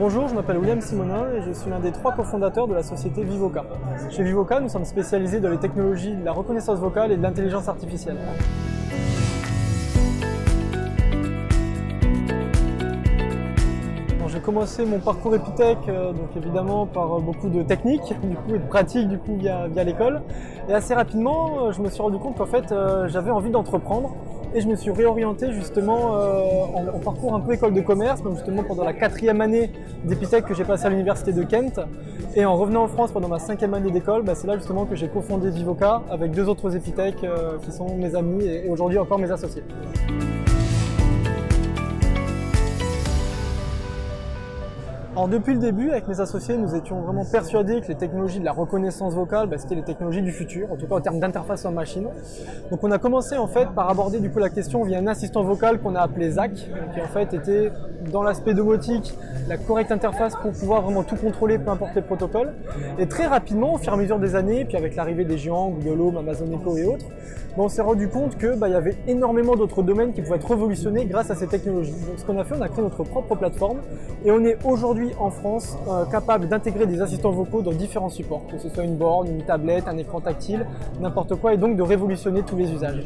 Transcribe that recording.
Bonjour, je m'appelle William Simonin et je suis l'un des 3 cofondateurs de la société Vivoca. Chez Vivoca, nous sommes spécialisés dans les technologies de la reconnaissance vocale et de l'intelligence artificielle. J'ai commencé mon parcours Epitech donc évidemment par beaucoup de techniques et de pratiques via l'école. Et assez rapidement, je me suis rendu compte qu'en fait j'avais envie d'entreprendre et je me suis réorienté justement en parcours un peu école de commerce, donc justement pendant la 4e année d'Epitech que j'ai passé à l'université de Kent. Et en revenant en France pendant ma 5e année d'école, c'est là justement que j'ai cofondé Vivoca avec 2 autres Epitech qui sont mes amis et aujourd'hui encore mes associés. Alors depuis le début, avec mes associés, nous étions vraiment persuadés que les technologies de la reconnaissance vocale, c'était les technologies du futur, en tout cas en termes d'interface homme-machine. Donc on a commencé en fait par aborder du coup la question via un assistant vocal qu'on a appelé ZAC, qui en fait était dans l'aspect domotique la correcte interface pour pouvoir vraiment tout contrôler, peu importe les protocoles. Et très rapidement, au fur et à mesure des années, puis avec l'arrivée des géants, Google Home, Amazon Echo et autres, on s'est rendu compte qu'il y avait énormément d'autres domaines qui pouvaient être révolutionnés grâce à ces technologies. Donc ce qu'on a fait, on a créé notre propre plateforme et on est aujourd'hui en France capable d'intégrer des assistants vocaux dans différents supports, que ce soit une borne, une tablette, un écran tactile, n'importe quoi, et donc de révolutionner tous les usages.